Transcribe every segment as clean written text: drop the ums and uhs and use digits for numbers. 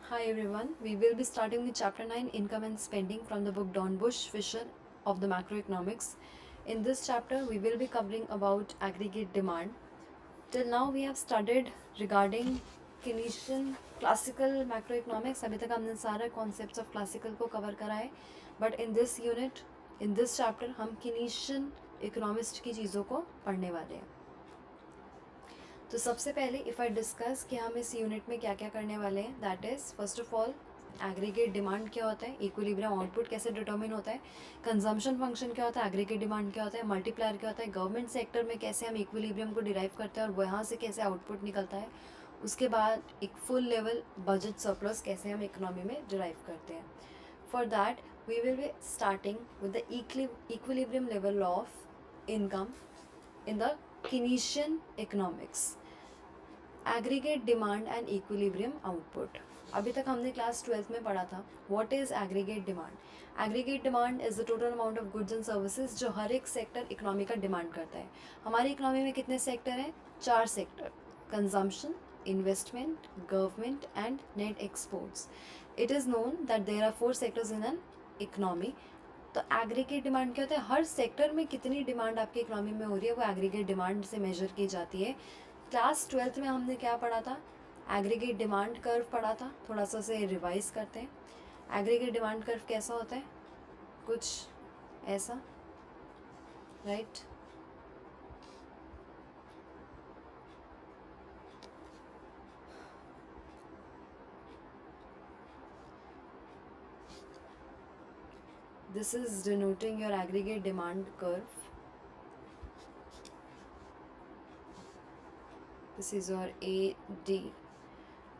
Hi everyone, we will be starting with chapter 9 Income and Spending from the book Dornbusch Fisher of the Macroeconomics. In this chapter, we will be covering about aggregate demand. Till now, we have studied regarding Keynesian classical macroeconomics. अभी तक हमने सारे concepts of classical को cover करा है. But in this unit, in this chapter, हम Keynesian economist की चीज़ों को पढ़ने वाले हैं. तो सबसे पहले इफ़ आई डिस्कस कि हम इस यूनिट में क्या क्या करने वाले हैं, that is first of all aggregate demand क्या होता है, इक्विलिब्रियम आउटपुट कैसे डिटरमिन होता है, कंजम्पशन फंक्शन क्या होता है, एग्रीगेट डिमांड क्या होता है, मल्टीप्लायर क्या होता है, गवर्नमेंट सेक्टर में कैसे हम इक्विलिब्रियम को डिराइव करते हैं और वहाँ से कैसे आउटपुट निकलता है, उसके बाद एक फुल लेवल बजट सरप्लस कैसे हम इकोनॉमी में डिराइव करते हैं. For that we will be starting with the equilibrium level of income in the Keynesian economics. Aggregate demand and equilibrium output. अभी तक हमने क्लास 12th में पढ़ा था what is aggregate demand. Aggregate demand is the total amount of goods and services जो हर एक sector economy का डिमांड करता है. हमारी इकोनॉमी में कितने सेक्टर हैं? 4 sector: consumption, investment, government and net exports. It is known that there are 4 sectors in an economy. तो एग्रीगेट डिमांड क्या होता है? हर सेक्टर में कितनी डिमांड आपकी इकोनॉमी में हो रही है वो एग्रीगेट डिमांड से मेजर की जाती है. क्लास 12th में हमने क्या पढ़ा था? एग्रीगेट डिमांड कर्व पढ़ा था. थोड़ा सा से रिवाइज करते हैं. एग्रीगेट डिमांड कर्व कैसा होता है? कुछ ऐसा, right? This is denoting your aggregate demand curve. This is your AD.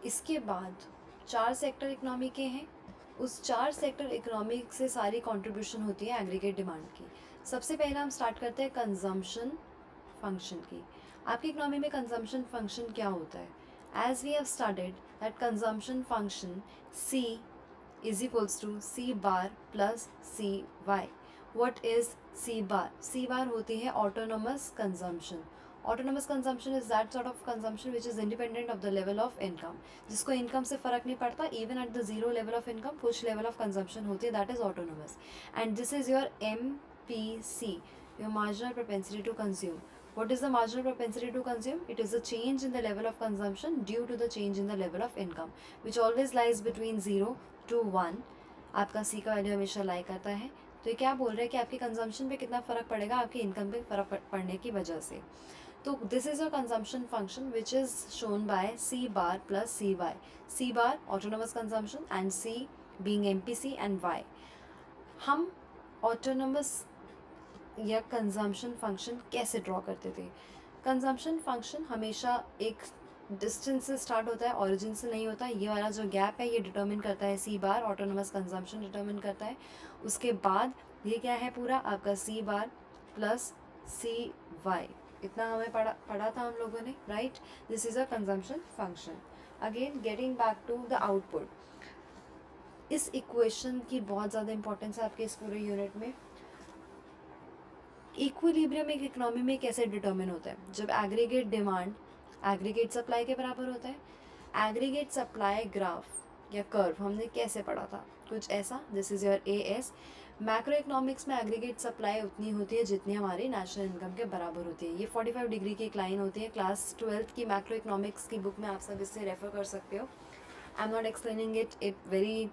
इसके बाद 4 सेक्टर इकोनॉमी के हैं. उस 4 सेक्टर इकोनॉमी से सारी कंट्रीब्यूशन होती है एग्रीगेट डिमांड की. सबसे पहले हम स्टार्ट करते हैं कंजम्पशन फंक्शन की. आपकी इकोनॉमी में कंजम्पशन फंक्शन क्या होता है? As we have studied that consumption function C is equals to C bar plus CY. What is C bar? C bar होती है autonomous consumption. Autonomous consumption is that sort of consumption which is independent of the level of income. जिसको income से फ़र्क नहीं पड़ता, even at the zero level of income कुछ level of consumption होती है, that is autonomous. And this is your MPC, your marginal propensity to consume. What is the marginal propensity to consume? It is a change in the level of consumption due to the change in the level of income, which always lies between 0 to 1. आपका C का value हमेशा लाई करता है. तो ये क्या बोल रहा है कि आपकी कंजम्पशन पे कितना फ़र्क पड़ेगा आपकी इनकम पे फ़र्क पड़ने की वजह से. तो this is a consumption function which is shown by C bar plus CY. C bar autonomous consumption and C being MPC and Y. हम ऑटोनोमस या कंजम्पशन फंक्शन कैसे ड्रॉ करते थे? कंजम्पशन फंक्शन हमेशा एक डिस्टेंस से स्टार्ट होता है, ऑरिजिन से नहीं होता. ये वाला जो गैप है ये डिटर्मिन करता है C बार, ऑटोनोमस कंजम्पशन डिटर्मिन करता है. उसके बाद ये क्या है? पूरा आपका C बार प्लस CY. इतना हमें पढ़ा था हम लोगों ने, right? This is a consumption function. Again getting back to the output. इस इक्वेशन की बहुत ज़्यादा इंपॉर्टेंस है आपके इस पूरे यूनिट में. इक्विलिब्रियम एक इकोनॉमी में कैसे डिटर्मिन होता है? जब एग्रीगेट डिमांड एग्रीगेट सप्लाई के बराबर होता है. एग्रीगेट सप्लाई ग्राफ या कर्व हमने कैसे पढ़ा था? कुछ ऐसा. This is your AS. Macro economics में एग्रीगेट सप्लाई उतनी होती है जितनी हमारी नेशनल इनकम के बराबर होती है. ये 45 डिग्री की एक लाइन होती है. क्लास 12th की मैक्रो इकोनॉमिक्स की बुक में आप सब इससे रेफर कर सकते हो. I am not explaining it very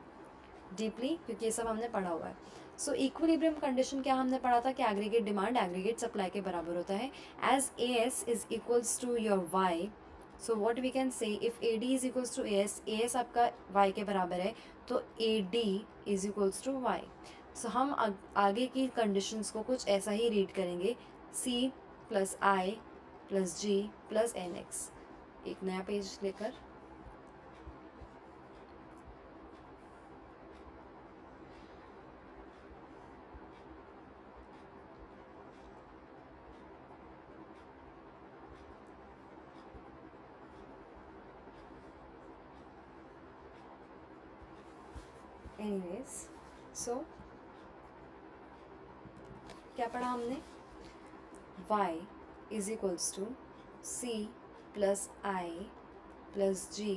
deeply क्योंकि ये सब हमने पढ़ा हुआ है. सो इक्विलिब्रियम कंडीशन क्या हमने पढ़ा था कि एग्रीगेट डिमांड एग्रीगेट सप्लाई के बराबर होता है. As AS is equals to your Y. So what we can say, if AD is equals to AS आपका Y के बराबर है तो AD is equals to Y. So हम आगे की कंडीशंस को कुछ ऐसा ही रीड करेंगे. C plus I plus G plus NX. एक नया पेज लेकर. एनीवेज, सो क्या पढ़ा हमने? Y is equals to C plus I plus G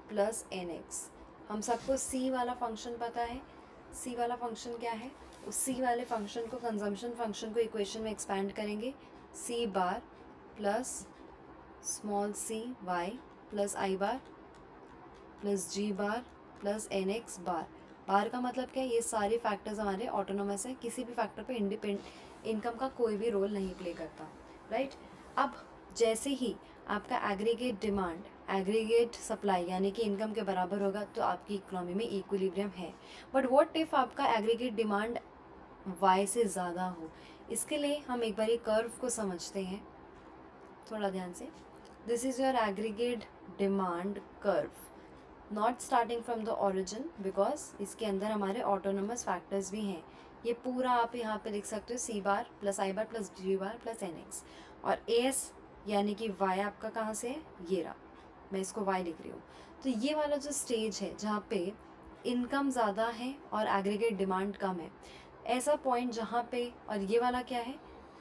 plus NX. हम सबको सी वाला फंक्शन पता है। सी वाला फंक्शन क्या है? उस सी वाले फंक्शन को, कंजम्पशन फंक्शन को इक्वेशन में एक्सपैंड करेंगे। सी bar plus small C Y plus आई बार प्लस जी बार प्लस एन एक्स बार। बार का मतलब क्या है? ये सारे फैक्टर्स हमारे ऑटोनोमस है, किसी भी फैक्टर पे इनकम का कोई भी रोल नहीं प्ले करता, राइट। अब जैसे ही आपका एग्रीगेट डिमांड एग्रीगेट सप्लाई यानी कि इनकम के बराबर होगा तो आपकी इकोनॉमी में इक्विलिब्रियम है। बट व्हाट इफ़ आपका एग्रीगेट डिमांड वाई से ज़्यादा हो? इसके लिए हम एक बार कर्व को समझते हैं थोड़ा ध्यान से। This is your aggregate demand curve, not starting from the origin, because इसके अंदर हमारे ऑटोनोमस फैक्टर्स भी हैं। ये पूरा आप यहाँ पे लिख सकते हो सी बार प्लस आई बार प्लस जी बार प्लस एन एक्स, और ए एस यानी कि वाई आपका कहाँ से है? ये रहा, मैं इसको वाई लिख रही हूँ। तो ये वाला जो स्टेज है जहाँ पे इनकम ज़्यादा है और एग्रीगेट डिमांड कम है, ऐसा पॉइंट जहाँ पे, और ये वाला क्या है?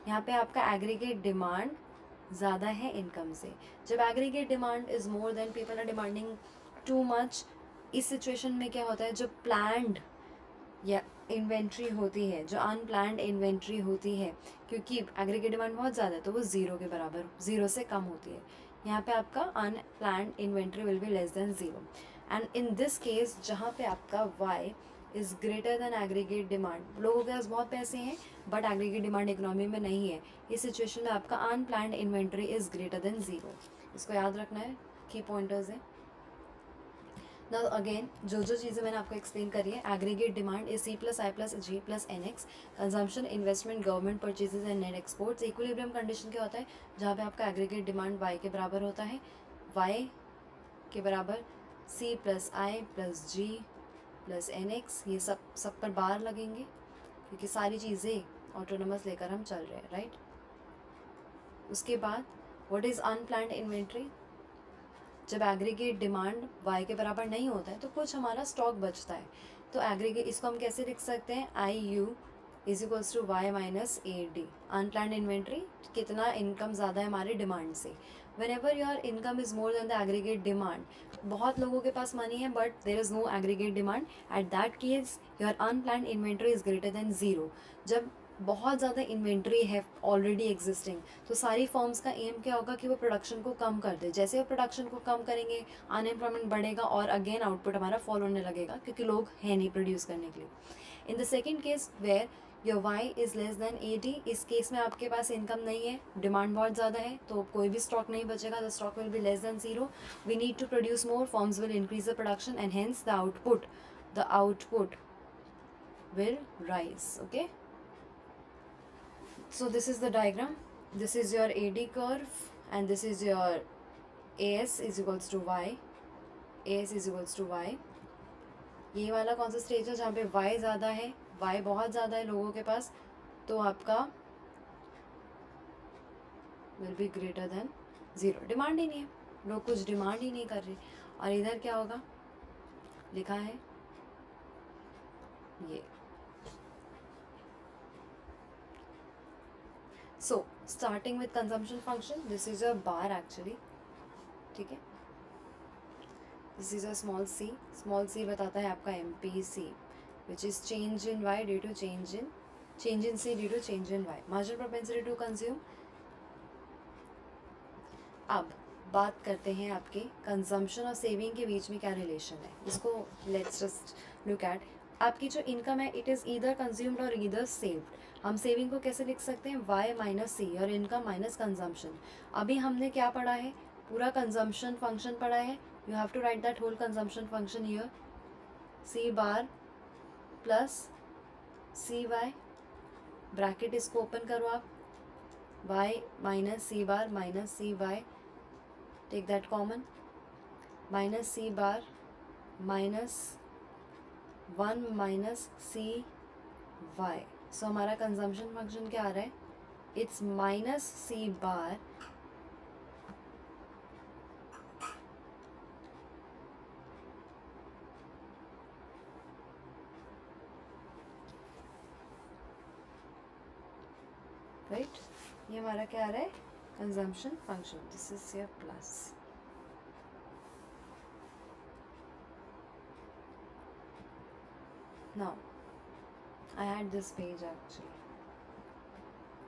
यहाँ पे आपका एग्रीगेट डिमांड ज़्यादा है इनकम से। जब aggregate demand is more than people are demanding too much, इस सिचुएशन में क्या होता है? जो प्लान्ड या इन्वेंट्री होती है, जो अनप्लान्ड इन्वेंट्री होती है, क्योंकि एग्रीगेट डिमांड बहुत ज़्यादा है तो वो ज़ीरो के बराबर, ज़ीरो से कम होती है। यहाँ पे आपका unplanned inventory will be less than zero. And in this case जहाँ पे आपका Y is greater than aggregate demand, लोगों के पास बहुत पैसे हैं बट एग्रीगेट डिमांड इकोनॉमी में नहीं है, इस सिचुएशन में आपका unplanned inventory is greater than zero. इसको याद रखना है, की पॉइंटर्स है। नाउ अगेन जो चीज़ें मैंने आपको एक्सप्लेन करी है, aggregate demand is C plus I plus G plus N X, consumption, investment, government purchases and net exports. Equilibrium condition क्या होता है? जहाँ पे आपका एग्रीगेट डिमांड वाई के बराबर होता है, वाई के बराबर सी plus I plus G plus N x, ये सब पर बार लगेंगे क्योंकि सारी चीज़ें ऑटोनोमस लेकर हम चल रहे हैं, राइट। उसके बाद व्हाट इज़ अनप्लान्ड इन्वेंट्री? जब एग्रीगेट डिमांड वाई के बराबर नहीं होता है तो कुछ हमारा स्टॉक बचता है, तो एग्रीगेट, इसको हम कैसे लिख सकते हैं? I U is equals to Y minus A D. Unplanned inventory, कितना इनकम ज़्यादा है हमारे डिमांड से। Whenever your income is more than the aggregate demand, बहुत लोगों के पास मनी है but there is no aggregate demand, at that case your unplanned inventory is greater than zero. जब बहुत ज़्यादा इन्वेंट्री है ऑलरेडी एग्जिस्टिंग, तो सारी फर्म्स का एम क्या होगा कि वो प्रोडक्शन को कम कर दे। जैसे वो प्रोडक्शन को कम करेंगे अनएम्प्लॉयमेंट बढ़ेगा और अगेन आउटपुट हमारा फॉल होने लगेगा क्योंकि लोग हैं नहीं प्रोड्यूस करने के लिए। In the second case where your Y is less than A D, इस केस में आपके पास इनकम नहीं है, डिमांड बहुत ज़्यादा है, तो कोई भी स्टॉक नहीं बचेगा, the stock will be less than zero. We need to produce more, firms will increase the production and hence the output will rise. Okay, so this is the diagram, this is your AD curve and this is your AS is equals to Y, AS is equals to Y। ये वाला कौन सा stage है? जहाँ पे Y ज़्यादा है, Y बहुत ज़्यादा है लोगों के पास, तो आपका will be greater than zero. Demand ही नहीं है, लोग कुछ डिमांड ही नहीं कर रहे। और इधर क्या होगा? लिखा है ये। So starting with consumption function, this is your bar actually, ठीक है। This is a small c बताता है आपका MPC, which is change in Y due to change in C due to change in Y, marginal propensity to consume। अब बात करते हैं आपके कंजम्पशन और सेविंग के बीच में क्या रिलेशन है, इसको लेट्स जस्ट लुक एट। आपकी जो इनकम है इट इज़ ईदर कंज्यूम्ड और ईदर सेव्ड। हम सेविंग को कैसे लिख सकते हैं? वाई माइनस सी, और इनकम माइनस कंजम्पशन। अभी हमने क्या पढ़ा है? पूरा कंजम्पशन फंक्शन पढ़ा है। You have to write that whole consumption function here, C bar plus C Y, bracket इसको ओपन करो आप, Y minus C bar minus C Y, take that common, minus C bar minus 1 minus C Y. So हमारा consumption function क्या आ रहा है? It's minus C bar right, ये हमारा क्या आ रहा है? Consumption function. This is your plus. Now I had this page actually.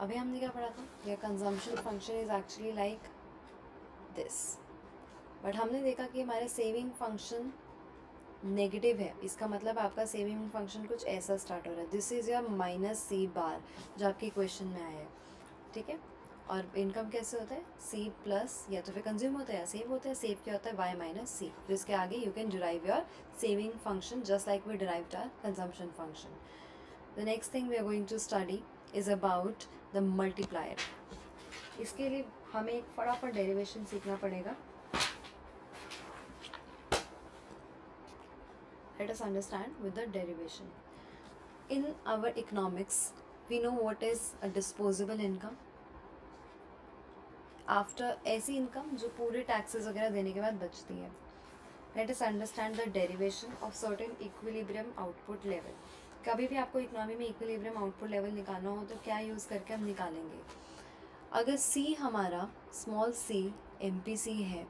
अभी हमने क्या पढ़ा था, your consumption function is actually like this, but हमने देखा कि हमारे सेविंग फंक्शन नेगेटिव है. इसका मतलब आपका सेविंग फंक्शन कुछ ऐसा स्टार्ट हो रहा है. This is your minus C बार जो आपके क्वेश्चन में आया है. ठीक है. और इनकम कैसे होता है, सी प्लस या तो फिर कंज्यूम होता है या सेव होता है. सेव क्या होता है, वाई माइनस सी. फिर इसके आगे you can derive your saving function just like we derived our consumption function. The next thing we are going to study is about the multiplier. इसके लिए हमें एक फटाफट डेरिवेशन सीखना पड़ेगा. Let us understand with the derivation. In our economics, we know what is a disposable income. After ऐसी income जो पूरे taxes वगैरह देने के बाद बचती है. Let us understand the derivation of certain equilibrium output level. कभी भी आपको इकोनॉमी में equilibrium output level निकालना हो तो क्या यूज़ करके हम निकालेंगे. अगर C हमारा स्मॉल c MPC है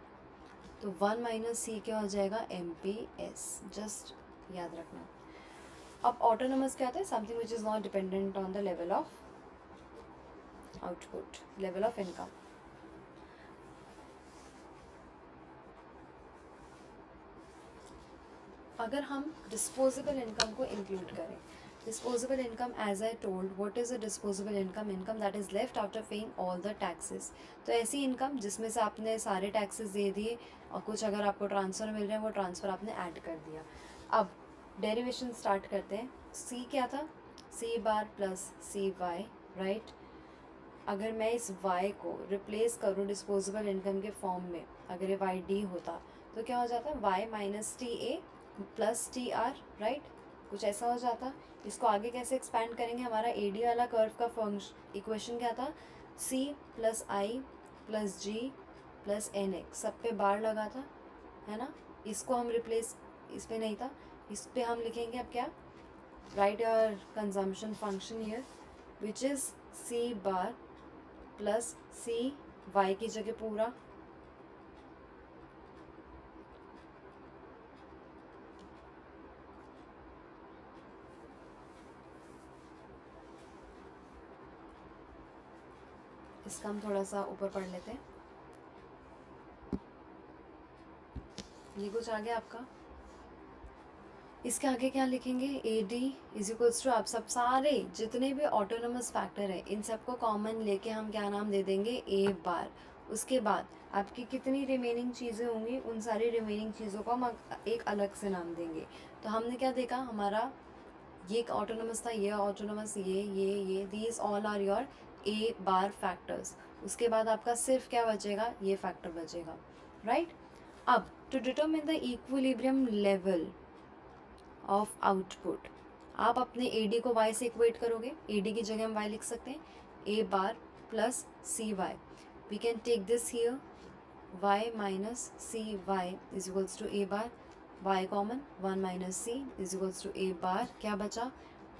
तो 1 माइनस सी क्या हो जाएगा, MPS. जस्ट याद रखना. अब ऑटोनोमस क्या होता है, something which is not dependent on the level of output, level of income. अगर हम डिस्पोजेबल इनकम को इंक्लूड करें, disposable income as I told, what is a disposable income, income that is left after paying all the taxes. तो ऐसी income जिसमें से आपने सारे टैक्सेस दे दिए और कुछ अगर आपको ट्रांसफ़र मिल रहे हैं वो ट्रांसफ़र आपने ऐड कर दिया. अब डेरिवेशन स्टार्ट करते हैं. सी क्या था, सी bar plus C Y, right. अगर मैं इस y को रिप्लेस करूँ डिस्पोजेबल इनकम के फॉर्म में, अगर ये वाई डी होता तो क्या हो जाता, y minus t a plus t are, right. कुछ ऐसा हो जाता. इसको आगे कैसे एक्सपैंड करेंगे, हमारा ए डी वाला कर्व का फंक्शन इक्वेशन क्या था, c plus I plus G plus N x, सब पे बार लगा था, है ना. इसको हम रिप्लेस, इस पे नहीं था, इस पे हम लिखेंगे अब क्या, write your consumption function here which is C bar plus C Y की जगह पूरा इसका हम थोड़ा सा ऊपर पढ़ लेते हैं. ये कुछ आ गया आपका. इसके आगे क्या लिखेंगे, A D is equals to, आप सब सारे जितने भी ऑटोनोमस फैक्टर है इन सबको कॉमन लेके हम क्या नाम दे देंगे, ए बार. उसके बाद आपकी कितनी रिमेनिंग चीज़ें होंगी, उन सारी रिमेनिंग चीज़ों को हम एक अलग से नाम देंगे. तो हमने क्या देखा, हमारा ये ऑटोनोमस था, ये ऑटोनोमस, ये these all are your A bar factors. उसके बाद आपका सिर्फ क्या बचेगा, ये फैक्टर बचेगा, राइट. अब to determine the equilibrium level of output, आप अपने ए डी को वाई से इक्वेट करोगे. ए डी की जगह हम वाई लिख सकते हैं, A bar plus C Y. We can take this here, Y minus C Y is equals to A bar, Y common, 1 minus C is equals to A bar. क्या बचा,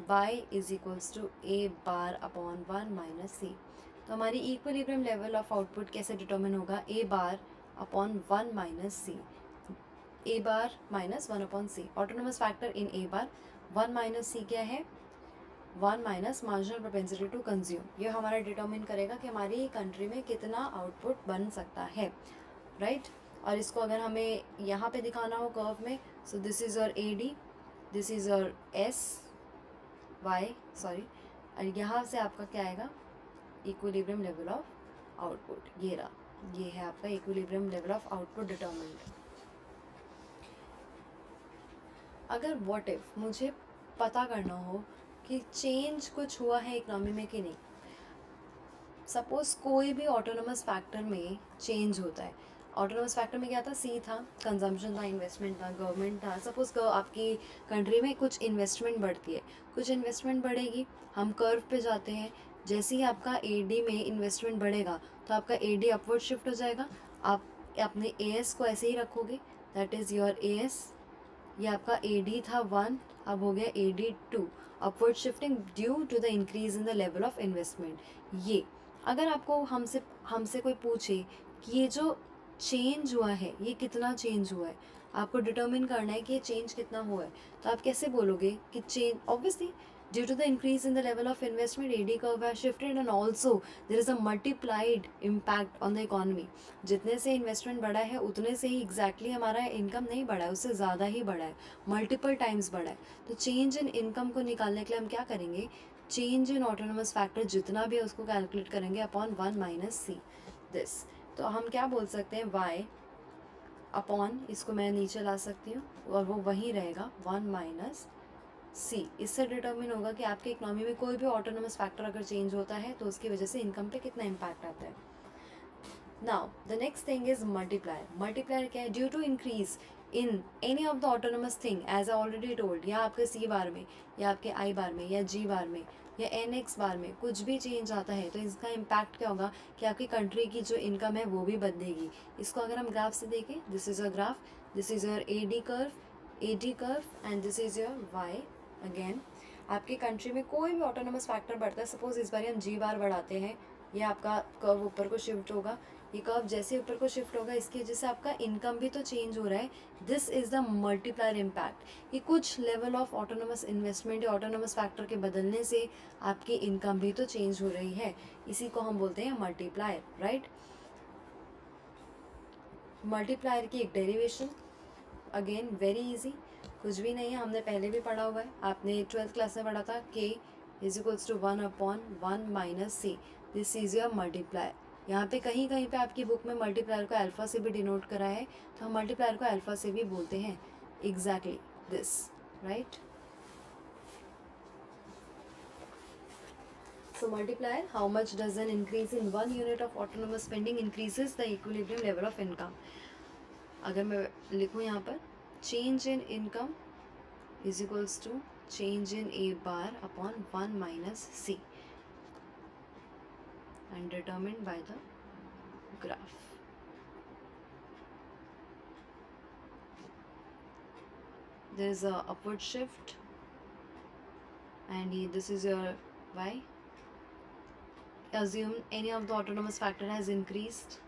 Y is equals to A bar upon 1 minus C. तो हमारी equilibrium level of output कैसे determine होगा, A bar upon 1 minus C, A bar minus 1 upon C. Autonomous factor in A bar, 1 minus C क्या है, 1 minus marginal propensity to consume. ये हमारा determine करेगा कि हमारी कंट्री में कितना आउटपुट बन सकता है, राइट. और इसको अगर हमें यहाँ पे दिखाना हो कर्व में, so this is your A D, this is your S Y sorry, और यहाँ से आपका क्या आएगा, इक्विलिब्रियम लेवल ऑफ आउटपुट. ये रहा, ये है आपका equilibrium level of output determined. अगर व्हाट इफ मुझे पता करना हो कि चेंज कुछ हुआ है इकोनॉमी में कि नहीं, सपोज़ कोई भी ऑटोनोमस फैक्टर में चेंज होता है. ऑटोनोमस फैक्टर में क्या था, सी था, कंजम्पशन था, इन्वेस्टमेंट था, गवर्नमेंट था. सपोज़ आपकी कंट्री में कुछ इन्वेस्टमेंट बढ़ती है, कुछ इन्वेस्टमेंट बढ़ेगी, हम कर्व पे जाते हैं. जैसे ही आपका ए डी में इन्वेस्टमेंट बढ़ेगा तो आपका ए डी अपवर्ड शिफ्ट हो जाएगा. आप अपने ए एस को ऐसे ही रखोगे, that is your A S. ये आपका ए डी था 1, अब हो गया A D 2, upward shifting due to the increase in the level of investment. ये अगर आपको हमसे कोई पूछे कि ये जो चेंज हुआ है, ये कितना चेंज हुआ है, आपको डिटर्मिन करना है कि ये चेंज कितना हुआ है। तो आप कैसे बोलोगे कि change, obviously due to the increase in the level of investment AD curve has shifted and also there is a multiplied impact on the economy. जितने से इन्वेस्टमेंट बढ़ा है उतने से ही एग्जैक्टली हमारा इनकम नहीं बढ़ा है, उससे ज़्यादा ही बढ़ा है, मल्टीपल टाइम्स बढ़ा है। तो चेंज इन इनकम को निकालने के लिए हम क्या करेंगे, चेंज इन ऑटोनोमस फैक्टर जितना भी है उसको कैलकुलेट करेंगे अपॉन 1 माइनस सी दिस। तो हम क्या बोल सकते हैं, y अपॉन, इसको मैं नीचे ला सकती हूँ और वो वहीं रहेगा 1 माइनस सी। इससे डिटर्मिन होगा कि आपके इकोनॉमी में कोई भी ऑटोनोमस फैक्टर अगर चेंज होता है तो उसकी वजह से इनकम पे कितना इम्पैक्ट आता है। Now the next thing is multiplier. Multiplier क्या है, due to increase in any of the autonomous thing as I already told, या आपके सी बार में या आपके आई बार में या जी बार में या एन एक्स बार में कुछ भी चेंज आता है तो इसका इम्पैक्ट क्या होगा कि आपकी कंट्री की जो इनकम है वो भी बदलेगी। इसको अगर हम ग्राफ से देखें, this is a graph, this is your A D curve and this is your Y. Again आपकी कंट्री में कोई भी ऑटोनोमस फैक्टर बढ़ता है, सपोज इस बार हम जी बार बढ़ाते हैं, ये आपका कर्व ऊपर को शिफ्ट होगा, ये कर्व जैसे ऊपर को शिफ्ट होगा इसकी वजह से आपका इनकम भी तो चेंज हो रहा है। This is the multiplier impact. ये कुछ लेवल ऑफ ऑटोनोमस इन्वेस्टमेंट या ऑटोनोमस फैक्टर के बदलने से आपकी इनकम भी तो चेंज हो रही है, इसी को हम बोलते हैं मल्टीप्लायर, राइट। मल्टीप्लायर की एक डेरिवेशन, अगेन वेरी इजी, कुछ भी नहीं है, हमने पहले भी पढ़ा हुआ है, आपने 12th क्लास में पढ़ा था, k is equals to 1 upon 1 minus C, this is your multiplier. यहाँ पे कहीं कहीं पे आपकी बुक में मल्टीप्लायर को अल्फ़ा से भी डिनोट करा है, तो हम मल्टीप्लायर को अल्फ़ा से भी बोलते हैं, exactly this, right. So multiplier, how much does an increase in 1 unit of autonomous spending increases the equilibrium level of income? अगर मैं लिखूँ यहाँ पर, change in income is equals to change in A bar upon 1 minus C and determined by the graph. There is a upward shift and this is your y. Assume any of the autonomous factor has increased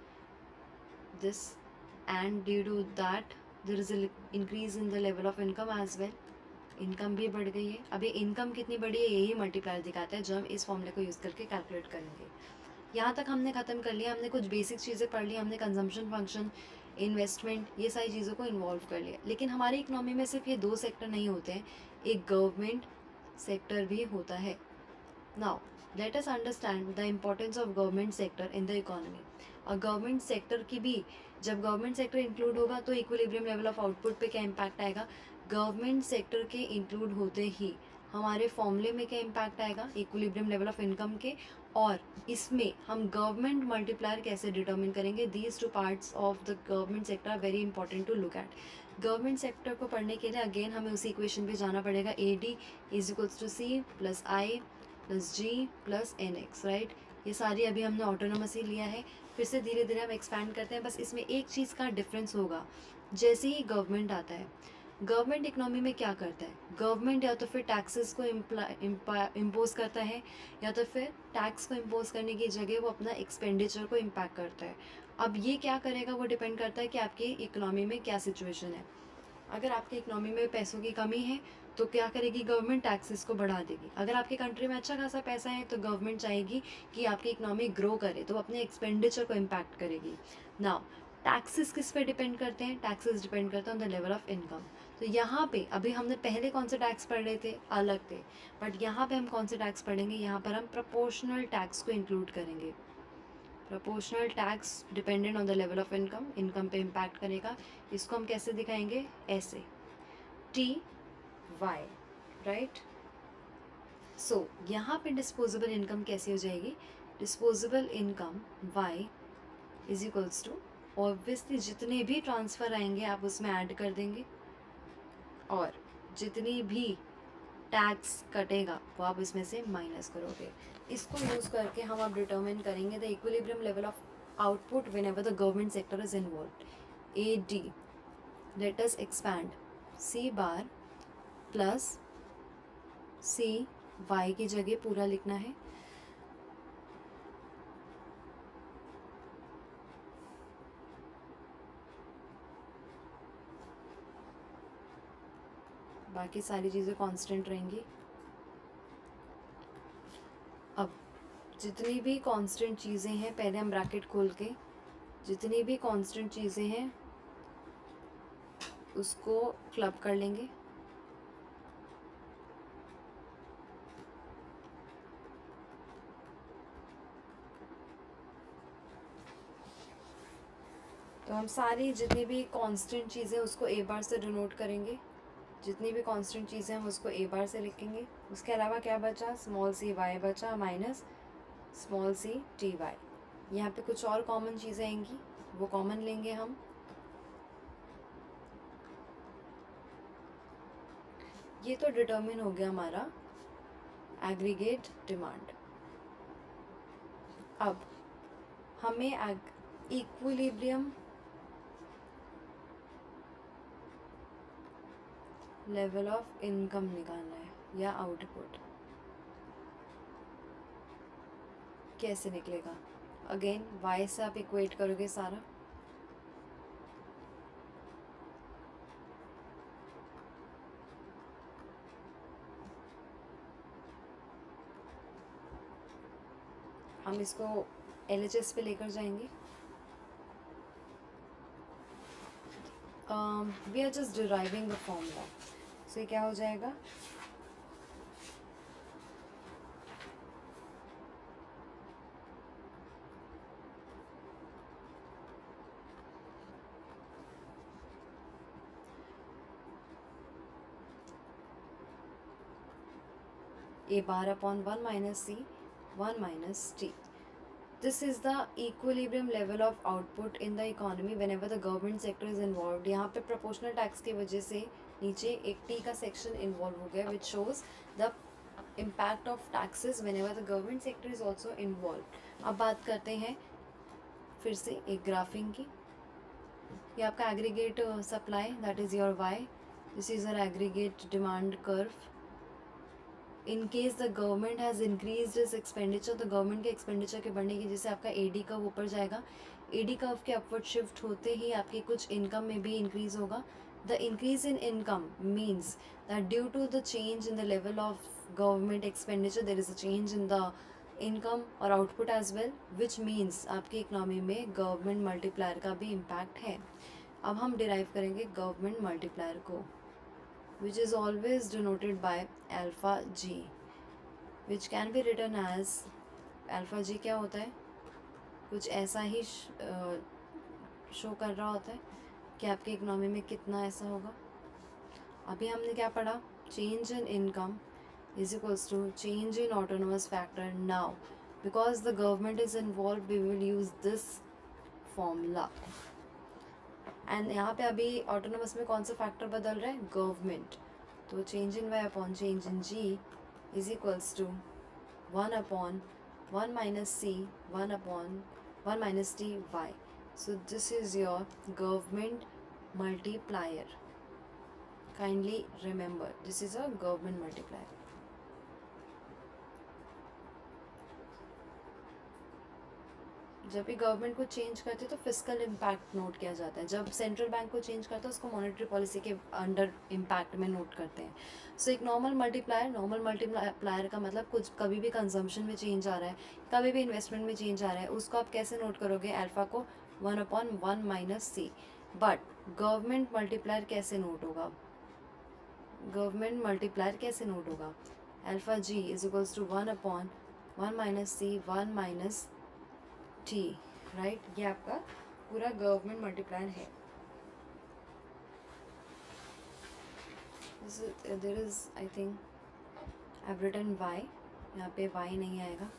this and due to that there is a increase in the level of income as well. Income भी बढ़ गई है। अब ये income कितनी बढ़ी है यही मल्टीप्लायर दिखाता है जो हम इस फॉर्मूले को यूज़ करके कैलकुलेट करेंगे। यहाँ तक हमने ख़त्म कर लिया, हमने कुछ बेसिक चीज़ें पढ़ ली, हमने कंजम्पशन फंक्शन, इन्वेस्टमेंट, ये सारी चीज़ों को इन्वॉल्व कर लिया। लेकिन हमारी इकोनॉमी में सिर्फ ये 2 सेक्टर नहीं होते हैं, एक गवर्नमेंट सेक्टर भी होता है। Now let us understand the importance of government sector in the economy. और गवर्नमेंट सेक्टर की भी, जब गवर्नमेंट सेक्टर इंक्लूड होगा तो इक्विलिब्रियम लेवल ऑफ आउटपुट पे क्या इम्पैक्ट आएगा, गवर्नमेंट सेक्टर के इंक्लूड होते ही हमारे फॉर्मूले में क्या इम्पैक्ट आएगा, इक्विलिब्रियम लेवल ऑफ इनकम के। और इसमें हम गवर्नमेंट मल्टीप्लायर कैसे डिटर्मिन करेंगे, these two parts of the government sector are very important to look at. Government sector को पढ़ने के लिए अगेन हमें उसी इक्वेशन पे जाना पड़ेगा, A D is equals to C plus I plus G plus N X, right. ये सारी अभी हमने ऑटोनोमस ही लिया है, फिर से धीरे धीरे हम एक्सपैंड करते हैं। बस इसमें एक चीज़ का डिफरेंस होगा, जैसे ही गवर्नमेंट आता है, गवर्नमेंट इकोनॉमी में क्या करता है, गवर्नमेंट या तो फिर टैक्सेस को इम्पोज करता है या तो फिर टैक्स को इम्पोज करने की जगह वो अपना एक्सपेंडिचर को इम्पैक्ट करता है। अब ये क्या करेगा वो डिपेंड करता है कि आपकी इकोनॉमी में क्या सिचुएशन है। अगर आपकी इकोनॉमी में पैसों की कमी है तो क्या करेगी गवर्नमेंट, टैक्सेस को बढ़ा देगी। अगर आपकी कंट्री में अच्छा खासा पैसा है तो गवर्नमेंट चाहेगी कि आपकी इकोनॉमी ग्रो करे, तो अपने एक्सपेंडिचर को इम्पैक्ट करेगी। नाउ टैक्सेस किस पे डिपेंड करते हैं, टैक्सेस डिपेंड करते हैं on the level of income. तो यहाँ पे अभी हमने पहले कौन से टैक्स पढ़ रहे थे, अलग थे, बट यहाँ पे हम कौन से टैक्स पढ़ेंगे, यहाँ पर हम प्रोपोर्शनल टैक्स को इंक्लूड करेंगे। Proportional tax dependent on the level of income, income पे इम्पैक्ट करेगा। इसको हम कैसे दिखाएंगे, ऐसे टी वाई, राइट। सो यहाँ पे डिस्पोजेबल इनकम कैसी हो जाएगी, disposable income Y is equals to, obviously जितने भी ट्रांसफ़र आएंगे आप उसमें ऐड कर देंगे और जितनी भी टैक्स कटेगा वो आप इसमें से माइनस करोगे। इसको यूज़ करके हम अब डिटर्मिन करेंगे the equilibrium level of output whenever the government sector is involve. A D, let us expand, C bar plus C Y की जगह पूरा लिखना है, बाकी सारी चीज़ें कांस्टेंट रहेंगी। अब जितनी भी कांस्टेंट चीज़ें हैं, पहले हम ब्रैकेट खोल के जितनी भी कांस्टेंट चीज़ें हैं उसको क्लब कर लेंगे। तो हम सारी जितनी भी कांस्टेंट चीज़ें उसको ए बार से डिनोट करेंगे। जितनी भी कांस्टेंट चीज़ें हम उसको ए बार से लिखेंगे। उसके अलावा क्या बचा, स्मॉल सी वाई बचा minus small C T Y. यहाँ पे कुछ और कॉमन चीज़ें आएंगी, वो कॉमन लेंगे हम। ये तो डिटर्मिन हो गया हमारा एग्रीगेट डिमांड। अब हमें इक्विलिब्रियम लेवल ऑफ इनकम निकालना है या आउटपुट। कैसे निकलेगा? अगेन वाई से आप इक्वेट करोगे सारा। हम इसको LHS पे लेकर जाएंगे। We are just deriving the formula. So ये क्या हो जाएगा, A bar upon 1 minus C 1 minus T. This is the equilibrium level of output in the economy whenever the government sector is involved. यहाँ पे proportional tax की वजह से नीचे एक T का section involve हो गया, which shows the impact of taxes whenever the government sector is also involved. अब बात करते हैं फिर से एक ग्राफिंग की। ये आपका aggregate supply, that is your Y, this is your aggregate demand curve. In case the government has increase is expenditure, तो गवर्नमेंट के एक्सपेंडिचर के बढ़ने की जैसे आपका AD कर्व ऊपर जाएगा, AD कर्व के अपवर्ड शिफ्ट होते ही आपकी कुछ इनकम में भी इंक्रीज होगा। The increase in income means that due to the change in the level of government expenditure there is a change in the income और output as well, which means आपकी economy में government multiplier का भी impact है। अब हम derive करेंगे government multiplier को, which is always denoted by alpha g, which can be written as alpha g क्या होता है, कुछ ऐसा ही शो कर रहा होता है कि आपकी इकोनॉमी में कितना ऐसा होगा। अभी हमने क्या पढ़ा, change in income is equals to change in autonomous factor. Now because the government is involve we will use this formula. And यहाँ पे अभी ऑटोनोमस में कौन सा फैक्टर बदल रहा है, गवर्नमेंट। तो change in Y upon change in G is equals to 1 upon 1 minus C 1 upon 1 minus T y. So this is your government multiplier. Kindly remember, this is a government multiplier. जब भी government को change करते हैं तो fiscal impact note किया जाता है। जब सेंट्रल बैंक को चेंज करता है उसको मॉनेटरी पॉलिसी के अंडर इम्पैक्ट में नोट करते हैं। सो एक नॉर्मल मल्टीप्लायर का मतलब कुछ कभी भी कंजम्पशन में चेंज आ रहा है, कभी भी इन्वेस्टमेंट में चेंज आ रहा है, उसको आप कैसे नोट करोगे, अल्फा को 1 upon 1 minus C। But government multiplier कैसे नोट होगा, गवर्नमेंट मल्टीप्लायर कैसे नोट होगा, alpha G is equals to 1 upon 1 minus C 1 minus T, right. ये आपका पूरा गवर्नमेंट मल्टीप्लायर है। There is I think I have written y, यहाँ पे y नहीं आएगा।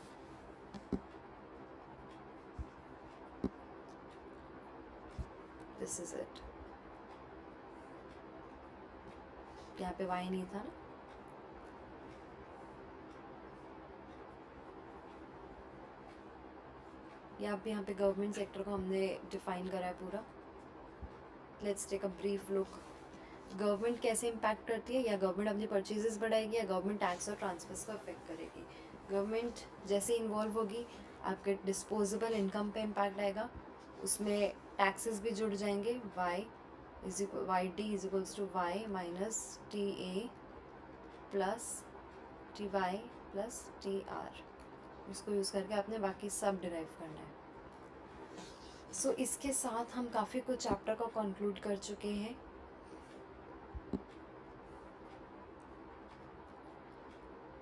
दिस इज इट, यहाँ पे y नहीं था ना। यहाँ पे गवर्नमेंट सेक्टर को हमने डिफाइन करा है पूरा। Let's take a brief look. Government कैसे इम्पैक्ट करती है, या गवर्नमेंट अपनी परचेजेस बढ़ाएगी या गवर्नमेंट टैक्स और ट्रांसफर्स को अफेक्ट करेगी। गवर्नमेंट जैसे इन्वॉल्व होगी आपके डिस्पोजेबल इनकम पे इम्पैक्ट आएगा, उसमें टैक्सेस भी जुड़ जाएंगे। y is equal y d is equals to Y minus t a plus t y plus t r. इसको यूज़ करके आपने बाकी सब डिराइव करना है। सो इसके साथ हम काफ़ी कुछ चैप्टर को कंक्लूड कर चुके हैं।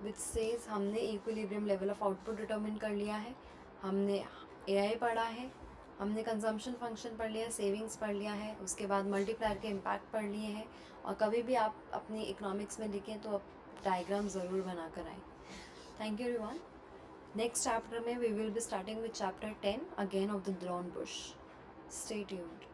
विच सेज हमने equilibrium level of output determine कर लिया है, हमने एआई पढ़ा है, हमने कंजम्पशन फंक्शन पढ़ लिया, सेविंग्स पढ़ लिया है, उसके बाद मल्टीप्लायर के इम्पैक्ट पढ़ लिए हैं। और कभी भी आप अपनी इकोनॉमिक्स में लिखें तो आप डायग्राम ज़रूर बना कर आएँ। Thank you everyone. Next chapter में we will be starting with chapter 10 again of the drone bush. Stay tuned.